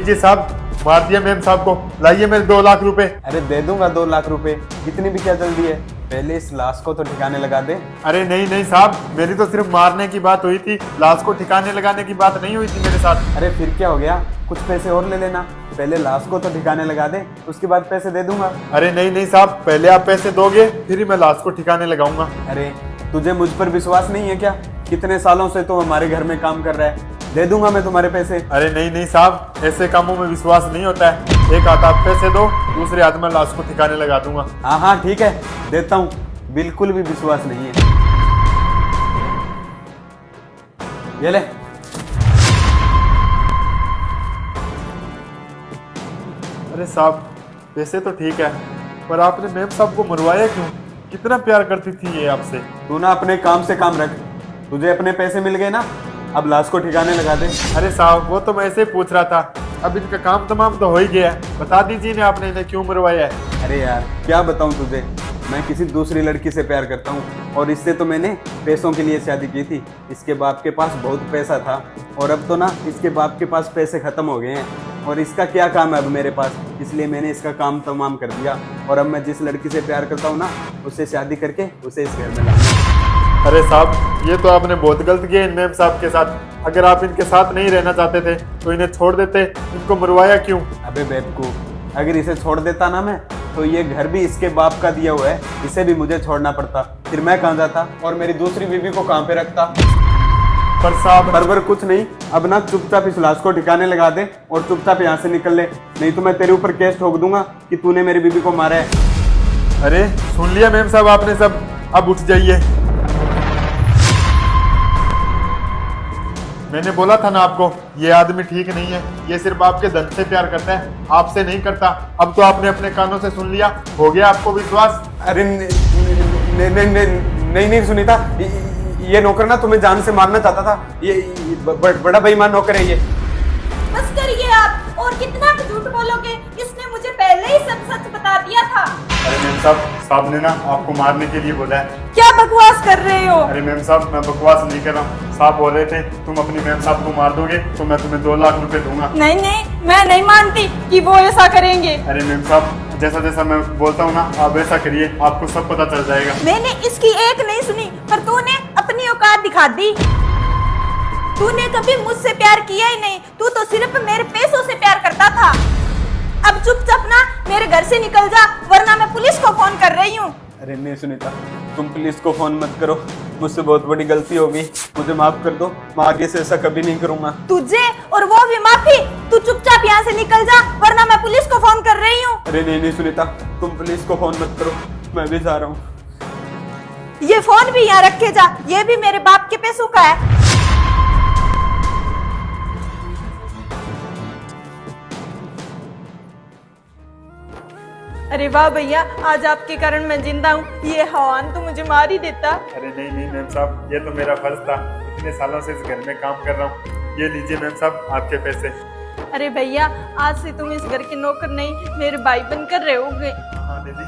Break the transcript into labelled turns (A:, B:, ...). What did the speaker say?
A: लीजिए साहब, मार दिया मैम साहब को, लाइए मेरे 2 लाख रुपए।
B: अरे दे दूंगा 2 लाख रुपए, इतनी भी क्या जल्दी है, पहले इस लाश को तो ठिकाने लगा दे।
A: अरे नहीं नहीं साहब, मेरी तो सिर्फ मारने की बात हुई थी, लाश को ठिकाने लगाने की बात नहीं हुई थी मेरे साथ।
B: अरे फिर क्या हो गया, कुछ पैसे और ले लेना, पहले लाश को तो ठिकाने लगा दे, उसके बाद पैसे दे दूंगा।
A: अरे नहीं नहीं साहब, पहले आप पैसे दोगे फिर ही मैं लाश को ठिकाने लगाऊंगा।
B: अरे तुझे मुझ पर विश्वास नहीं है क्या? कितने सालों से तो हमारे घर में काम कर रहा है, दे दूंगा मैं तुम्हारे पैसे।
A: अरे नहीं नहीं साहब, ऐसे कामों में विश्वास नहीं होता है। एक हाथ आप पैसे दो, दूसरे हाथ में लाश को ठिकाने लगा दूंगा।
B: हाँ हाँ ठीक है, देता हूँ, बिल्कुल भी विश्वास नहीं है। ये ले।
A: अरे साहब, पैसे तो ठीक है, पर आपने मैम साहब को मरवाया क्यों? कितना प्यार करती थी ये आपसे।
B: तू ना अपने काम से काम रख, तुझे अपने पैसे मिल गए ना, अब लाश को ठिकाने लगा दे।
A: अरे साहब, वो तो मैं ऐसे ही पूछ रहा था, अब इनका काम तमाम तो हो ही गया है, बता दीजिए ना आपने इन्हें क्यों मरवाया है।
B: अरे यार क्या बताऊं तुझे, मैं किसी दूसरी लड़की से प्यार करता हूँ और इससे तो मैंने पैसों के लिए शादी की थी। इसके बाप के पास बहुत पैसा था और अब तो ना इसके बाप के पास पैसे खत्म हो गए हैं और इसका क्या काम है अब मेरे पास, इसलिए मैंने इसका काम तमाम कर दिया और अब मैं जिस लड़की से प्यार करता हूँ ना, उससे शादी करके उसे इस घर में लाऊंगा।
A: अरे साहब, ये तो आपने बहुत गलत किया इन मैम साहब के साथ। अगर आप इनके साथ नहीं रहना चाहते थे तो इन्हें छोड़ देते, इनको मरवाया क्यों?
B: अबे बेवकूफ, अगर इसे छोड़ देता ना मैं, तो ये घर भी इसके बाप का दिया हुआ है, इसे भी मुझे छोड़ना पड़ता, फिर मैं कहाँ जाता और मेरी दूसरी बीवी को कहाँ पे रखता।
A: पर साहब,
B: बरबर कुछ नहीं, अब ना चुपचाप इस लाश को ठिकाने लगा दे और चुपचाप यहाँ से निकल ले, नहीं तो मैं तेरे ऊपर केस ठोक दूंगा कि तूने मेरी बीवी को मारा है।
A: अरे सुन लिया मैम साहब आपने सब, अब उठ जाइए। मैंने बोला था ना आपको, ये आदमी ठीक नहीं है, ये सिर्फ आपके धन से प्यार करता है, आपसे नहीं करता। अब तो आपने अपने कानों से सुन लिया, हो गया आपको विश्वास।
B: अरे नहीं सुनीता, ये नौकर ना तुम्हें जान से मारना चाहता था, ये बड़ा बेईमान नौकर है ये।
C: बस करिए आप, और कितना झूठ बोलोगे, इसने मुझे पहले ही सब सच बता दिया था।
A: अरे मैम साहब, साहब ने ना आपको मारने के लिए बोला है।
C: क्या बकवास कर रहे हो?
A: अरे मैम साहब, मैं बकवास नहीं कर रहा हूँ, साहब बोल रहे थे तुम अपनी मैम साहब को मार दोगे तो मैं तुम्हें 2 लाख रुपए दूंगा।
C: नहीं नहीं, मैं नहीं मानती कि वो ऐसा करेंगे।
A: अरे मैम साहब, जैसा जैसा मैं बोलता हूँ ना, आप वैसा करिए, आपको सब पता चल जाएगा।
C: मैंने इसकी एक नहीं सुनी, पर तूने अपनी औकात दिखा दी। तूने कभी मुझसे प्यार किया ही नहीं, तू तो सिर्फ मेरे पैसों से प्यार करता था। अब चुपचाप ना मेरे घर से निकल जा, वरना मैं पुलिस को फोन कर रही हूँ।
B: अरे नहीं सुनीता, तुम पुलिस को फोन मत करो, मुझसे बहुत बड़ी गलती हो गई, मुझे माफ कर दो, मैं आगे से ऐसा कभी नहीं करूंगा।
C: तुझे और वो भी माफी? तू चुपचाप यहाँ से निकल जा, वरना मैं पुलिस को फोन कर रही हूँ।
B: अरे नहीं सुनीता, तुम पुलिस को फोन मत करो, मैं भी जा रहा हूँ।
C: ये फोन भी यहाँ रखे जा, ये भी मेरे बाप के पैसों का है। अरे वाह भैया, आज आपके कारण मैं जिंदा हूँ, ये हवान तो मुझे मार ही देता।
A: अरे नहीं नहीं मैम साहब, ये तो मेरा फर्ज था, इतने सालों से इस घर में काम कर रहा हूँ। ये लीजिए मैम साहब आपके पैसे।
C: अरे भैया, आज से तुम इस घर के नौकर नहीं, मेरे भाई बनकर रहोगे।
A: हाँ दीदी,